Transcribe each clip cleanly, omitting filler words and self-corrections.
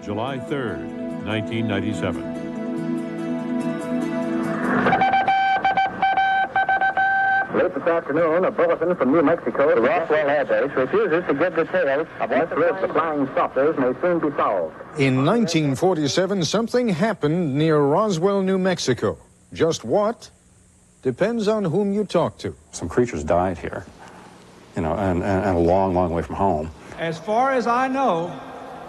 July 3rd, 1997. Late this afternoon, a bulletin from New Mexico, the Roswell Air Base, refuses to give details of what the flying saucers may soon be solved. In 1947, something happened near Roswell, New Mexico. Just what? Depends on whom you talk to. Some creatures died here, and a long, long way from home. As far as I know,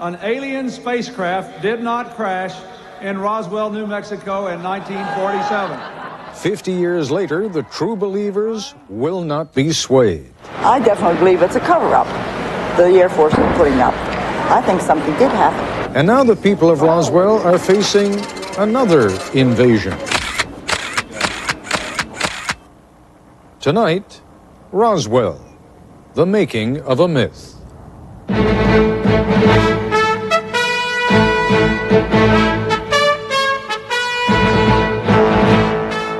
an alien spacecraft did not crash in Roswell, New Mexico in 1947. 50 years later, the true believers will not be swayed. I definitely believe it's a cover-up the Air Force is putting up. I think something did happen. And now the people of Roswell are facing another invasion. Tonight, Roswell, the making of a myth.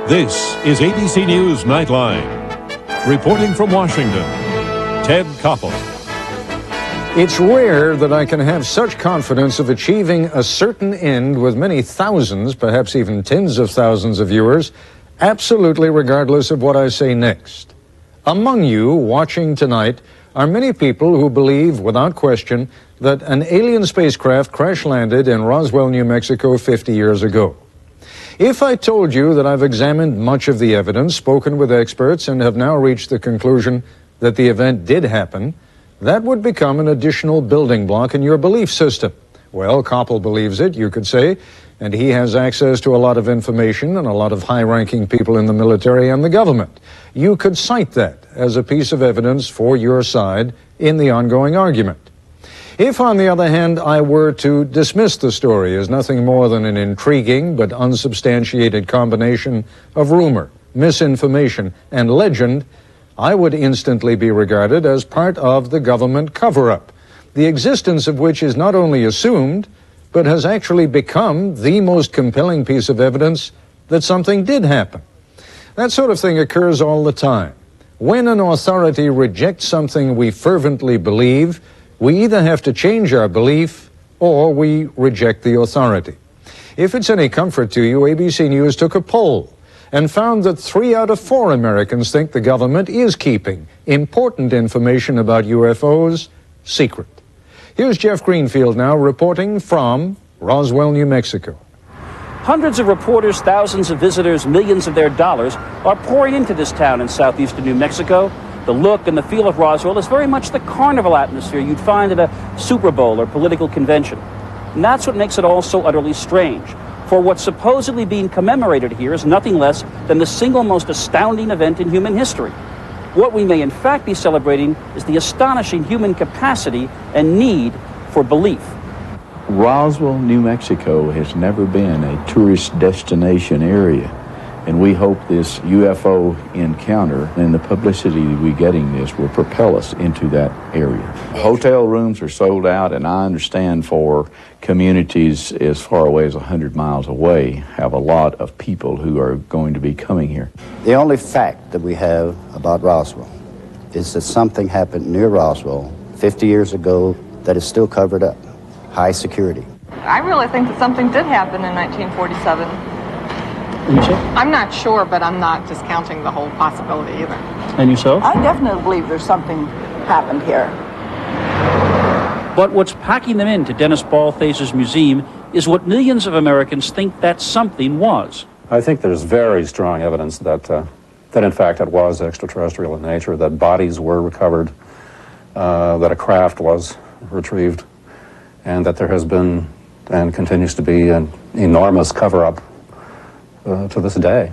This is ABC News Nightline. Reporting from Washington, Ted Koppel. It's rare that I can have such confidence of achieving a certain end with many thousands, perhaps even tens of thousands of viewers, absolutely regardless of what I say next. Among you watching tonight are many people who believe, without question, that an alien spacecraft crash-landed in Roswell, New Mexico 50 years ago. If I told you that I've examined much of the evidence, spoken with experts, and have now reached the conclusion that the event did happen, that would become an additional building block in your belief system. Well, Koppel believes it, you could say, and he has access to a lot of information and a lot of high-ranking people in the military and the government. You could cite that as a piece of evidence for your side in the ongoing argument. If, on the other hand, I were to dismiss the story as nothing more than an intriguing but unsubstantiated combination of rumor, misinformation, and legend, I would instantly be regarded as part of the government cover-up, the existence of which is not only assumed, but has actually become the most compelling piece of evidence that something did happen. That sort of thing occurs all the time. When an authority rejects something we fervently believe, we either have to change our belief or we reject the authority. If it's any comfort to you, ABC News took a poll and found that 3 out of 4 Americans think the government is keeping important information about UFOs secret. Here's Jeff Greenfield now reporting from Roswell, New Mexico. Hundreds of reporters, thousands of visitors, millions of their dollars are pouring into this town in southeastern New Mexico. The look and the feel of Roswell is very much the carnival atmosphere you'd find at a Super Bowl or political convention. And that's what makes it all so utterly strange. For what's supposedly being commemorated here is nothing less than the single most astounding event in human history. What we may in fact be celebrating is the astonishing human capacity and need for belief. Roswell, New Mexico has never been a tourist destination area. And we hope this UFO encounter and the publicity we're getting this will propel us into that area. Hotel rooms are sold out, and I understand for communities as far away as 100 miles away have a lot of people who are going to be coming here. The only fact that we have about Roswell is that something happened near Roswell 50 years ago that is still covered up. High security. I really think that something did happen in 1947. I'm not sure, but I'm not discounting the whole possibility either. And yourself? I definitely believe there's something happened here. But what's packing them into Dennis Ballface's museum is what millions of Americans think that something was. I think there's very strong evidence that in fact it was extraterrestrial in nature, that bodies were recovered, that a craft was retrieved, and that there has been and continues to be an enormous cover-up to this day.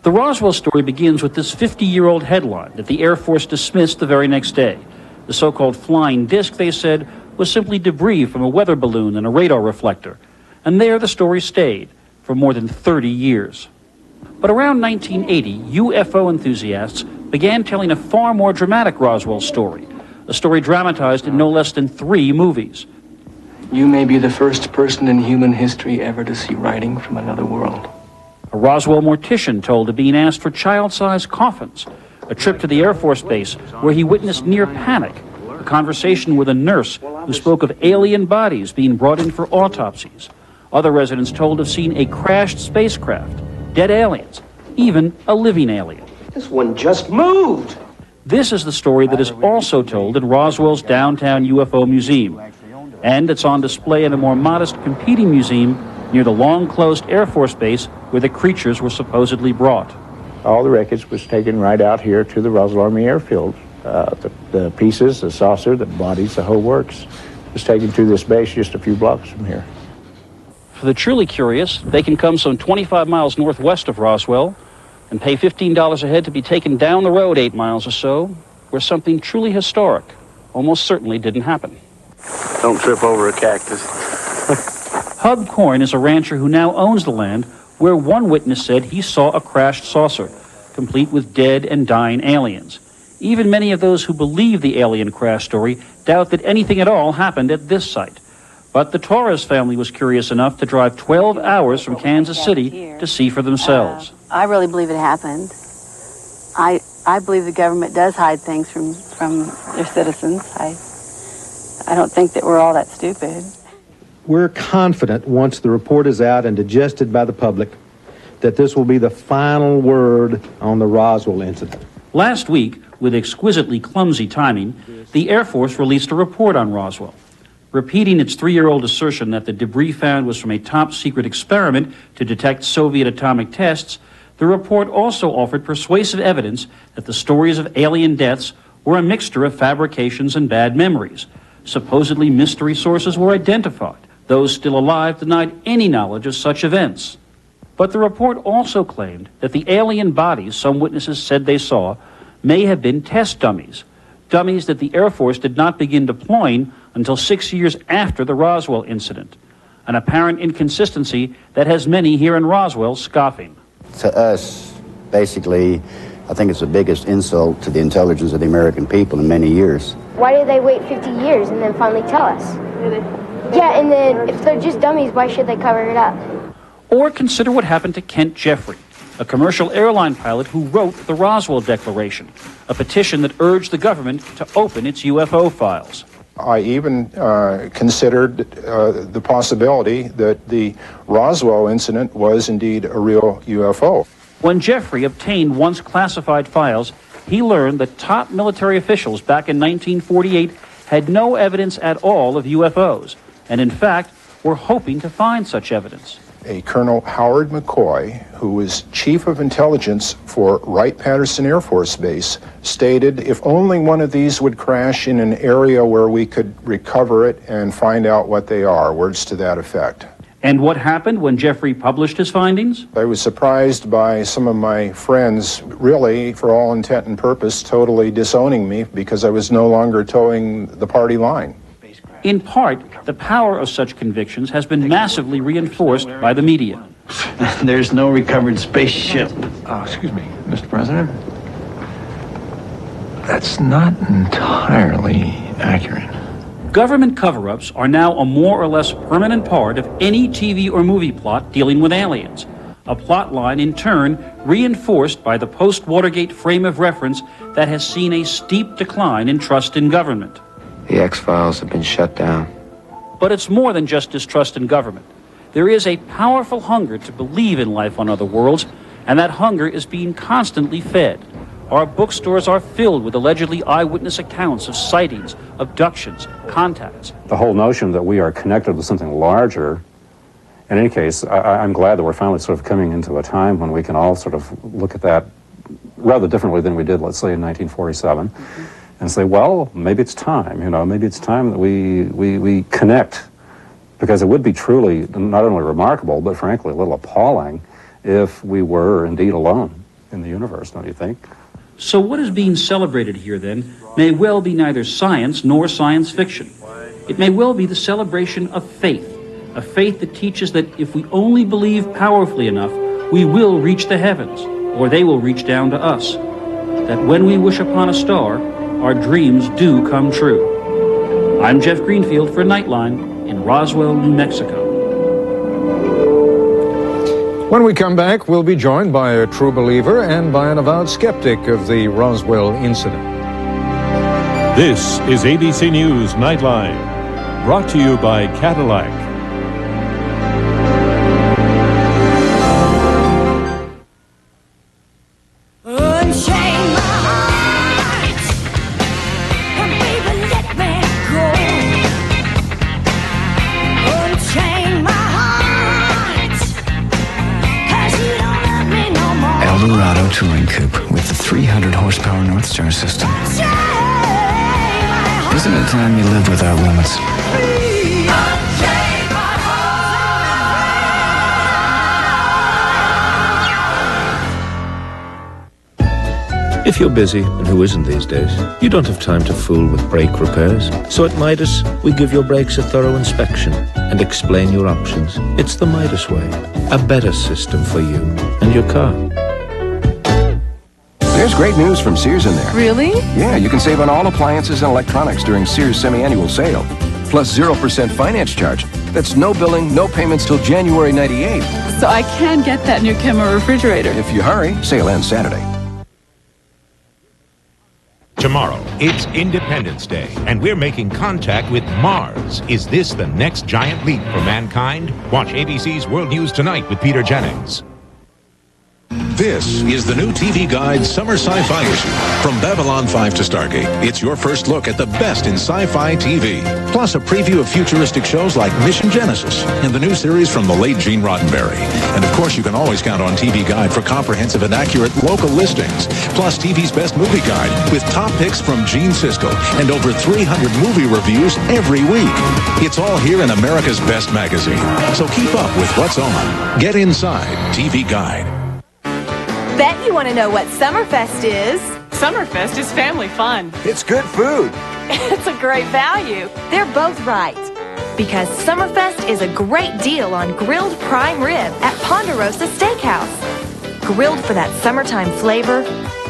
The Roswell story begins with this 50-year-old headline that the Air Force dismissed the very next day. The so-called flying disc, they said, was simply debris from a weather balloon and a radar reflector. And there the story stayed for more than 30 years. But around 1980, UFO enthusiasts began telling a far more dramatic Roswell story, a story dramatized in no less than 3 movies. You may be the first person in human history ever to see writing from another world. A Roswell mortician told of being asked for child-sized coffins, a trip to the Air Force Base where he witnessed near panic, conversation with a nurse who spoke of alien bodies being brought in for autopsies. Other residents told of seeing a crashed spacecraft, dead aliens, even a living alien. This one just moved. This is the story that is also told in Roswell's downtown UFO museum. And it's on display in a more modest competing museum near the long-closed Air Force Base where the creatures were supposedly brought. All the wreckage was taken right out here to the Roswell Army Airfield. The pieces, the saucer, the bodies, the whole works was taken to this base just a few blocks from here. For the truly curious, they can come some 25 miles northwest of Roswell and pay $15 a head to be taken down the road 8 miles or so, where something truly historic almost certainly didn't happen. Don't trip over a cactus. Hub Coyne is a rancher who now owns the land where one witness said he saw a crashed saucer, complete with dead and dying aliens. Even many of those who believe the alien crash story doubt that anything at all happened at this site. But the Torres family was curious enough to drive 12 hours from Kansas City to see for themselves. I really believe it happened. I believe the government does hide things from their citizens. I don't think that we're all that stupid. We're confident once the report is out and digested by the public that this will be the final word on the Roswell incident. Last week, with exquisitely clumsy timing, the Air Force released a report on Roswell, repeating its 3-year-old assertion that the debris found was from a top-secret experiment to detect Soviet atomic tests. The report also offered persuasive evidence that the stories of alien deaths were a mixture of fabrications and bad memories. Supposedly mystery sources were identified. Those still alive denied any knowledge of such events. But the report also claimed that the alien bodies some witnesses said they saw may have been test dummies, dummies that the Air Force did not begin deploying until 6 years after the Roswell incident, an apparent inconsistency that has many here in Roswell scoffing. To us, basically, I think it's the biggest insult to the intelligence of the American people in many years. Why did they wait 50 years and then finally tell us? Yeah, and then if they're just dummies, why should they cover it up? Or consider what happened to Kent Jeffrey, a commercial airline pilot who wrote the Roswell Declaration, a petition that urged the government to open its UFO files. I even considered the possibility that the Roswell incident was indeed a real UFO. When Jeffrey obtained once classified files, he learned that top military officials back in 1948 had no evidence at all of UFOs, and in fact were hoping to find such evidence. A Colonel Howard McCoy, who was Chief of Intelligence for Wright-Patterson Air Force Base, stated if only one of these would crash in an area where we could recover it and find out what they are, words to that effect. And what happened when Jeffrey published his findings? I was surprised by some of my friends, really, for all intent and purpose, totally disowning me because I was no longer towing the party line. In part, the power of such convictions has been massively reinforced by the media. There's no recovered spaceship. Excuse me, Mr. President. That's not entirely accurate. Government cover-ups are now a more or less permanent part of any TV or movie plot dealing with aliens. A plot line, in turn, reinforced by the post-Watergate frame of reference that has seen a steep decline in trust in government. The X-Files have been shut down. But it's more than just distrust in government. There is a powerful hunger to believe in life on other worlds, and that hunger is being constantly fed. Our bookstores are filled with allegedly eyewitness accounts of sightings, abductions, contacts. The whole notion that we are connected with something larger, in any case, I'm glad that we're finally sort of coming into a time when we can all sort of look at that rather differently than we did, let's say, in 1947. And say, well, maybe it's time, maybe it's time that we connect, because it would be truly not only remarkable, but frankly a little appalling if we were indeed alone in the universe, don't you think? So what is being celebrated here, then, may well be neither science nor science fiction. It may well be the celebration of faith, a faith that teaches that if we only believe powerfully enough, we will reach the heavens, or they will reach down to us. That when we wish upon a star, our dreams do come true. I'm Jeff Greenfield for Nightline in Roswell, New Mexico. When we come back, we'll be joined by a true believer and by an avowed skeptic of the Roswell incident. This is ABC News Nightline, brought to you by Cadillac. Unchain my heart, and baby let me go. Unchain my heart, 'cause you don't love me no more. Eldorado Touring Coupe with the 300 horsepower North Star system. Isn't it time you lived without limits? If you're busy, and who isn't these days, you don't have time to fool with brake repairs. So at Midas, we give your brakes a thorough inspection and explain your options. It's the Midas way, a better system for you and your car. There's great news from Sears in there. Really? Yeah, you can save on all appliances and electronics during Sears semi-annual sale. Plus 0% finance charge. That's no billing, no payments till January 98. So I can get that new Kimmer refrigerator. If you hurry, sale ends Saturday. Tomorrow, it's Independence Day, and we're making contact with Mars. Is this the next giant leap for mankind? Watch ABC's World News Tonight with Peter Jennings. This is the new TV Guide Summer Sci-Fi issue. From Babylon 5 to Stargate, it's your first look at the best in sci-fi TV. Plus a preview of futuristic shows like Mission Genesis and the new series from the late Gene Roddenberry. And of course, you can always count on TV Guide for comprehensive and accurate local listings. Plus TV's best movie guide with top picks from Gene Siskel and over 300 movie reviews every week. It's all here in America's best magazine. So keep up with what's on. Get inside TV Guide. Bet you want to know what Summerfest is. Summerfest is family fun. It's good food. It's a great value. They're both right. Because Summerfest is a great deal on grilled prime rib at Ponderosa Steakhouse. Grilled for that summertime flavor,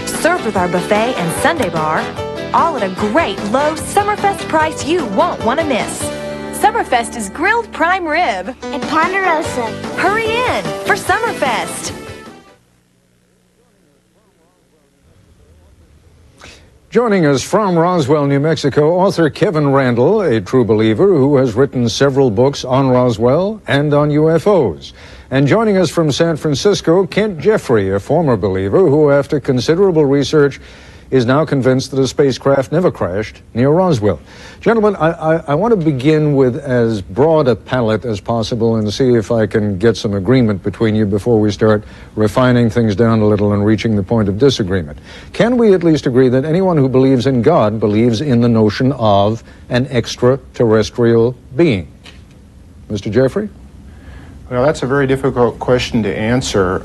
served with our buffet and Sunday bar, all at a great low Summerfest price you won't want to miss. Summerfest is grilled prime rib at Ponderosa. Hurry in for Summerfest. Joining us from Roswell, New Mexico, author Kevin Randle, a true believer who has written several books on Roswell and on UFOs. And joining us from San Francisco, Kent Jeffrey, a former believer who, after considerable research, is now convinced that a spacecraft never crashed near Roswell. Gentlemen, I want to begin with as broad a palette as possible and see if I can get some agreement between you before we start refining things down a little and reaching the point of disagreement. Can we at least agree that anyone who believes in God believes in the notion of an extraterrestrial being? Mr. Jeffrey? Well, that's a very difficult question to answer.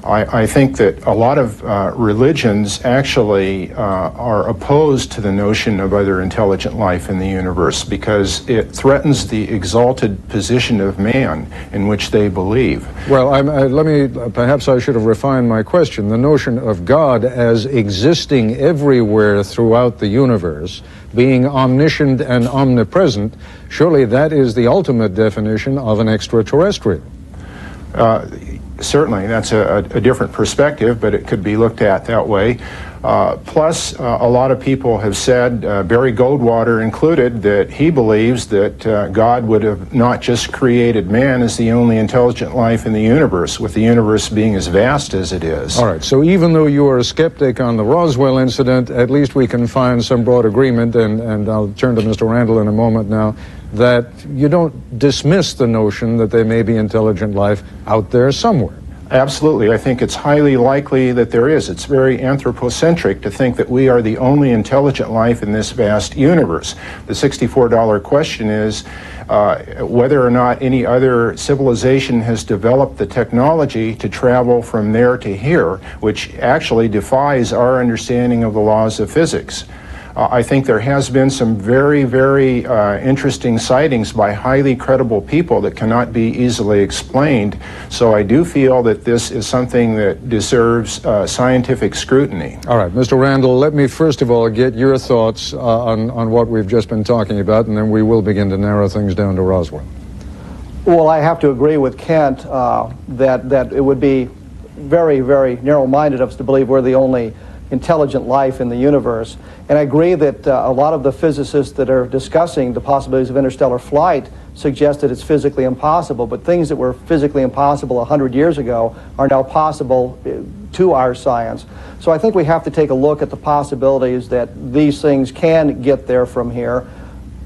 I think that a lot of religions actually are opposed to the notion of other intelligent life in the universe because it threatens the exalted position of man in which they believe. Well, perhaps I should have refined my question. The notion of God as existing everywhere throughout the universe, being omniscient and omnipresent, surely that is the ultimate definition of an extraterrestrial. Certainly, that's a different perspective, but it could be looked at that way. Plus, a lot of people have said, Barry Goldwater included, that he believes that God would have not just created man as the only intelligent life in the universe, with the universe being as vast as it is. All right, so even though you are a skeptic on the Roswell incident, at least we can find some broad agreement, and I'll turn to Mr. Randle in a moment now, that you don't dismiss the notion that there may be intelligent life out there somewhere. Absolutely. I think it's highly likely that there is. It's very anthropocentric to think that we are the only intelligent life in this vast universe. The $64 question is whether or not any other civilization has developed the technology to travel from there to here, which actually defies our understanding of the laws of physics. I think there has been some very, very interesting sightings by highly credible people that cannot be easily explained. So I do feel that this is something that deserves scientific scrutiny. All right, Mr. Randle, let me first of all get your thoughts on what we've just been talking about, and then we will begin to narrow things down to Roswell. Well, I have to agree with Kent that it would be very, very narrow-minded of us to believe we're the only intelligent life in the universe. And I agree that a lot of the physicists that are discussing the possibilities of interstellar flight suggest that it's physically impossible, but things that were physically impossible 100 years ago are now possible to our science. So I think we have to take a look at the possibilities that these things can get there from here,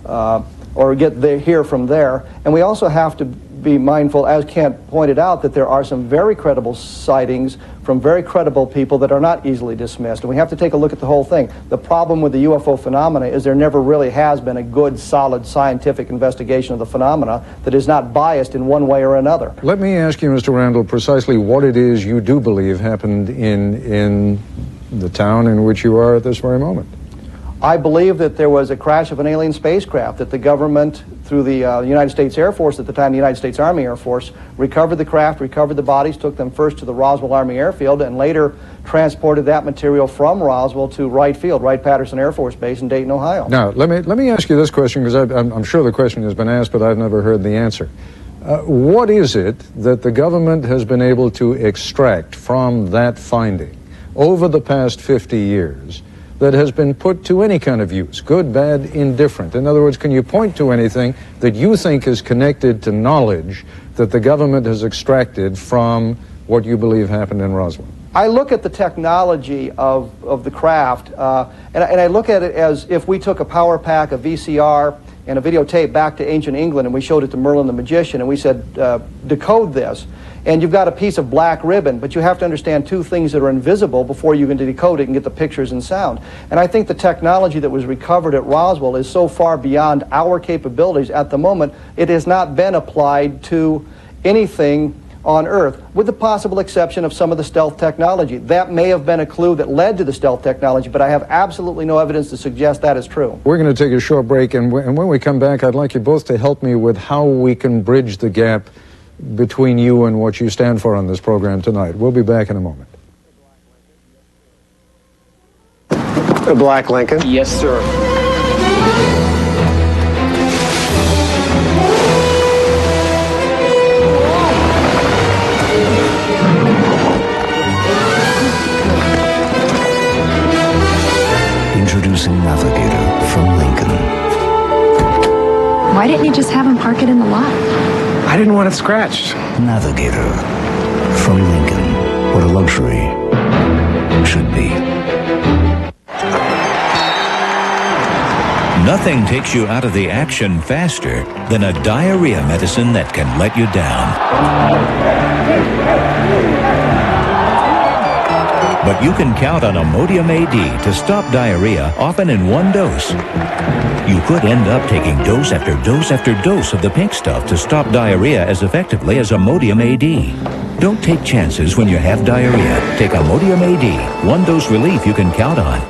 or get here from there. And we also have to be mindful, as Kent pointed out, that there are some very credible sightings from very credible people that are not easily dismissed. And we have to take a look at the whole thing. The problem with the UFO phenomena is there never really has been a good, solid scientific investigation of the phenomena that is not biased in one way or another. Let me ask you, Mr. Randall, precisely what it is you do believe happened in the town in which you are at this very moment. I believe that there was a crash of an alien spacecraft, that the government, through the United States Air Force at the time, the United States Army Air Force, recovered the craft, recovered the bodies, took them first to the Roswell Army Airfield, and later transported that material from Roswell to Wright Field, Wright-Patterson Air Force Base in Dayton, Ohio. Now, let me ask you this question, because I'm sure the question has been asked, but I've never heard the answer. What is it that the government has been able to extract from that finding over the past 50 years that has been put to any kind of use, good, bad, indifferent? In other words, can you point to anything that you think is connected to knowledge that the government has extracted from what you believe happened in Roswell? I look at the technology of the craft, and I look at it as if we took a power pack, a VCR, and a videotape back to ancient England, and we showed it to Merlin the magician, and we said, decode this. And you've got a piece of black ribbon, but you have to understand two things that are invisible before you can decode it and get the pictures and sound. And I think the technology that was recovered at Roswell is so far beyond our capabilities at the moment, it has not been applied to anything on Earth, with the possible exception of some of the stealth technology. That may have been a clue that led to the stealth technology, but I have absolutely no evidence to suggest that is true. We're going to take a short break, and when we come back, I'd like you both to help me with how we can bridge the gap between you and what you stand for on this program tonight. We'll be back in a moment. A black Lincoln? Yes, sir. Introducing Navigator from Lincoln. Why didn't you just have him park it in the lot? I didn't want it scratched. Navigator from Lincoln. What a luxury should be. Nothing takes you out of the action faster than a diarrhea medicine that can let you down. But you can count on Imodium AD to stop diarrhea, often in one dose. You could end up taking dose after dose after dose of the pink stuff to stop diarrhea as effectively as Imodium AD. Don't take chances when you have diarrhea. Take Imodium AD, one dose relief you can count on.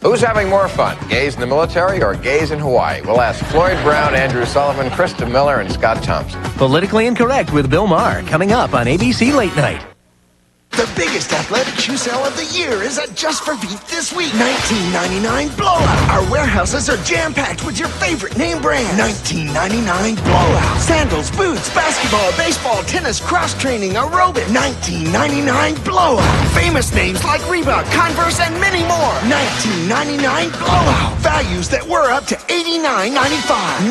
Who's having more fun, gays in the military or gays in Hawaii? We'll ask Floyd Brown, Andrew Sullivan, Krista Miller, and Scott Thompson. Politically Incorrect with Bill Maher, coming up on ABC Late Night. The biggest athletic shoe sale of the year is at Just for Feet this week. $19.99 blowout. Our warehouses are jam-packed with your favorite name brand. $19.99 blowout. Sandals, boots, basketball, baseball, tennis, cross-training, aerobic. $19.99 blowout. Famous names like Reebok, Converse, and many more. $19.99 blowout. Values that were up to $89.95.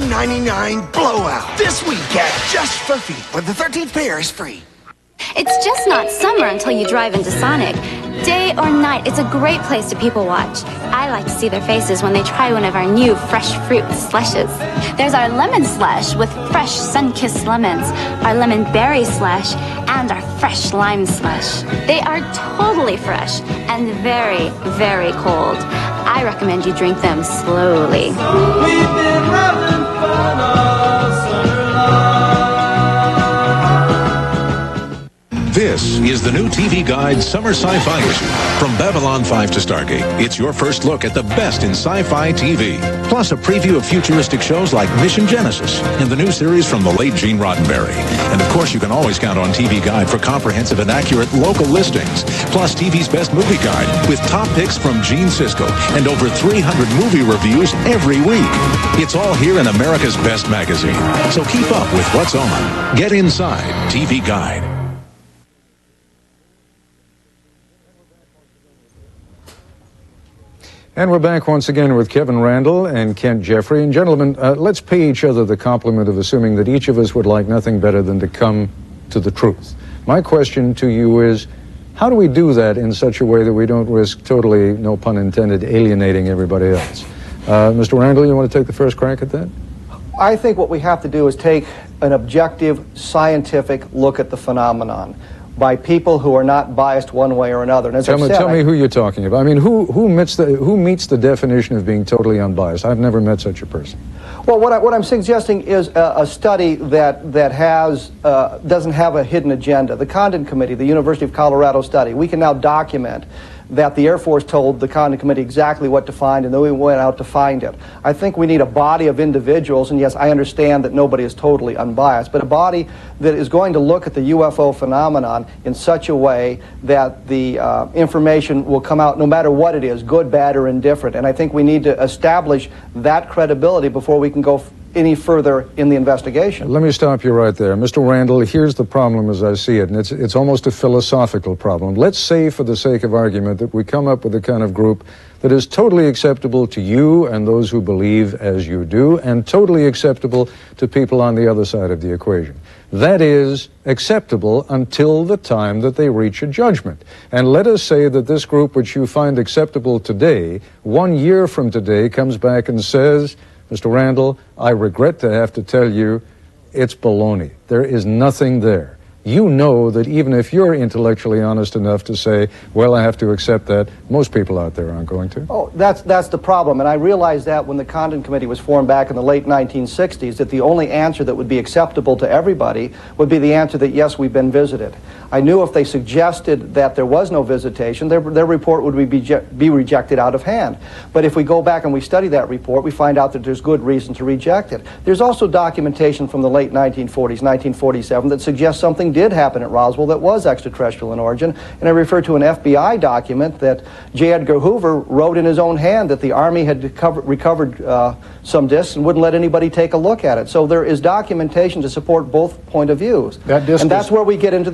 $19.99 blowout. This week at Just for Feet, where the 13th pair is free. It's just not summer until you drive into Sonic. Day or night, it's a great place to people watch. I like to see their faces when they try one of our new fresh fruit slushes. There's our lemon slush with fresh sun-kissed lemons, our lemon berry slush, and our fresh lime slush. They are totally fresh and very, very cold. I recommend you drink them slowly. We've been having fun all summer long. This is the new TV Guide Summer Sci-Fi issue. From Babylon 5 to Stargate, it's your first look at the best in sci-fi TV. Plus a preview of futuristic shows like Mission Genesis and the new series from the late Gene Roddenberry. And of course, you can always count on TV Guide for comprehensive and accurate local listings. Plus TV's best movie guide with top picks from Gene Siskel and over 300 movie reviews every week. It's all here in America's best magazine. So keep up with what's on. Get inside TV Guide. And we're back once again with Kevin Randle and Kent Jeffrey. And gentlemen, let's pay each other the compliment of assuming that each of us would like nothing better than to come to the truth. My question to you is, how do we do that in such a way that we don't risk totally, no pun intended, alienating everybody else? Mr. Randle, you want to take the first crack at that? I think what we have to do is take an objective, scientific look at the phenomenon by people who are not biased one way or another. And as tell me who you're talking about. I mean, who meets the definition of being totally unbiased? I've never met such a person. Well, what I'm suggesting is a study that doesn't have a hidden agenda. The Condon Committee, the University of Colorado study, we can now document that the Air Force told the Condon Committee exactly what to find, and then we went out to find it. I think we need a body of individuals, and yes, I understand that nobody is totally unbiased, but a body that is going to look at the UFO phenomenon in such a way that the information will come out no matter what it is, good, bad, or indifferent. And I think we need to establish that credibility before we can go any further in the investigation. Let me stop you right there. Mr. Randle, here's the problem as I see it, and it's almost a philosophical problem. Let's say, for the sake of argument, that we come up with a kind of group that is totally acceptable to you and those who believe as you do, and totally acceptable to people on the other side of the equation. That is acceptable until the time that they reach a judgment. And let us say that this group, which you find acceptable today, 1 year from today, comes back and says, Mr. Randle, I regret to have to tell you, it's baloney. There is nothing there. You know that even if you're intellectually honest enough to say, well, I have to accept that, most people out there aren't going to. Oh, that's the problem. And I realized that when the Condon Committee was formed back in the late 1960s, that the only answer that would be acceptable to everybody would be the answer that, yes, we've been visited. I knew if they suggested that there was no visitation, their report would be rejected out of hand. But if we go back and we study that report, we find out that there's good reason to reject it. There's also documentation from the late 1940s, 1947, that suggests something did happen at Roswell that was extraterrestrial in origin. And I refer to an FBI document that J. Edgar Hoover wrote in his own hand that the Army had recovered some discs and wouldn't let anybody take a look at it. So there is documentation to support both point of views. And that's where we get into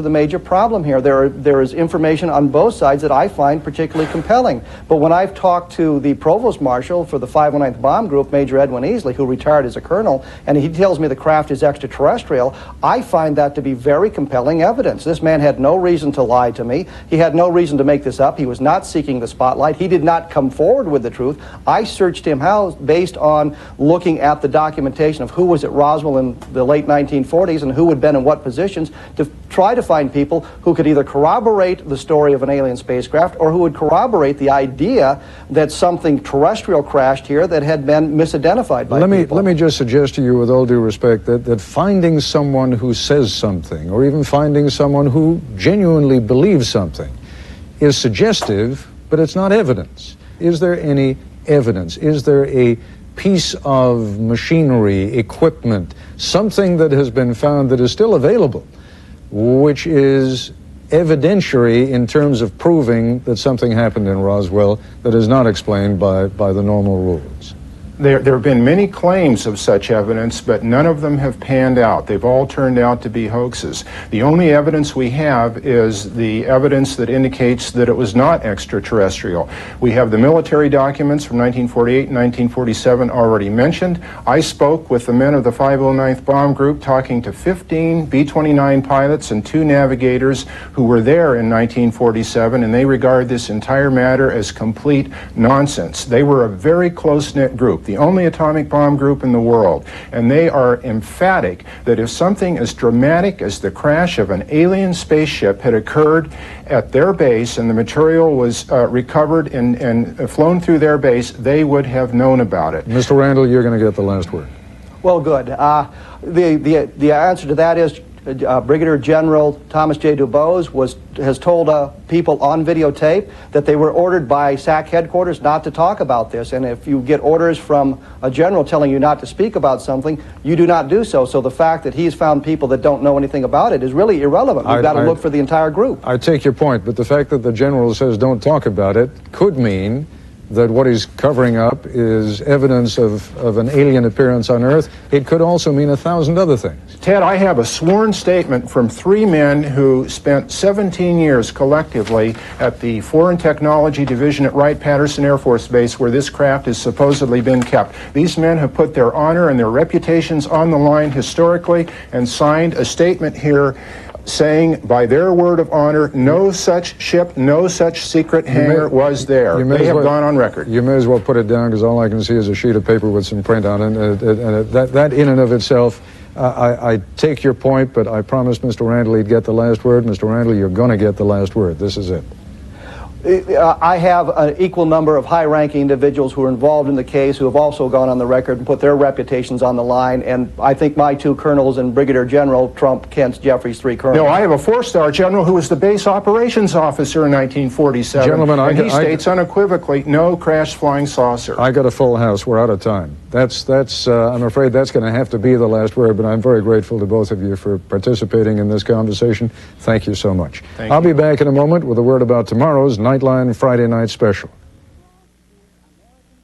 the major problem here. There is information on both sides that I find particularly compelling. But when I've talked to the Provost Marshal for the 509th Bomb Group, Major Edwin Easley, who retired as a colonel, and he tells me the craft is extraterrestrial, I find that to be very compelling evidence. This man had no reason to lie to me. He had no reason to make this up. He was not seeking the spotlight. He did not come forward with the truth. I searched him out based on looking at the documentation of who was at Roswell in the late 1940s and who had been in what positions to try to find people who could either corroborate the story of an alien spacecraft or who would corroborate the idea that something terrestrial crashed here that had been misidentified by people. Let me just suggest to you, with all due respect, that finding someone who says something, or even finding someone who genuinely believes something, is suggestive, but it's not evidence. Is there any evidence? Is there a piece of machinery, equipment, something that has been found that is still available, which is evidentiary in terms of proving that something happened in Roswell that is not explained by the normal rules? There have been many claims of such evidence, but none of them have panned out. They've all turned out to be hoaxes. The only evidence we have is the evidence that indicates that it was not extraterrestrial. We have the military documents from 1948 and 1947 already mentioned. I spoke with the men of the 509th Bomb Group, talking to 15 B-29 pilots and 2 navigators who were there in 1947, and they regard this entire matter as complete nonsense. They were a very close-knit group, the only atomic bomb group in the world, and they are emphatic that if something as dramatic as the crash of an alien spaceship had occurred at their base and the material was recovered and flown through their base, they would have known about it. Mr. Randle, you're going to get the last word. Well, good. The answer to that is Brigadier General Thomas J. DuBose has told people on videotape that they were ordered by SAC headquarters not to talk about this. And if you get orders from a general telling you not to speak about something, you do not do so. So the fact that he's found people that don't know anything about it is really irrelevant. We've got to look for the entire group. I take your point, but the fact that the general says don't talk about it could mean that what he's covering up is evidence of an alien appearance on Earth, it could also mean 1,000 other things. Ted, I have a sworn statement from 3 men who spent 17 years collectively at the Foreign Technology Division at Wright-Patterson Air Force Base, where this craft has supposedly been kept. These men have put their honor and their reputations on the line historically and signed a statement here saying, by their word of honor, no such ship, no such secret hangar was there. They have gone on record. You may as well put it down, because all I can see is a sheet of paper with some print on it. And that in and of itself, I take your point, but I promised Mr. Randall he'd get the last word. Mr. Randall, you're going to get the last word. This is it. I have an equal number of high-ranking individuals who are involved in the case who have also gone on the record and put their reputations on the line, and I think my 2 colonels and Brigadier General trump Kent Jeffrey's 3 colonels. No, I have a 4-star general who was the base operations officer in 1947. Gentlemen, and he states unequivocally, no crash flying saucer. I got a full house. We're out of time. I'm afraid that's going to have to be the last word, but I'm very grateful to both of you for participating in this conversation. Thank you so much. I'll be back in a moment with a word about tomorrow's Nightline Friday Night Special.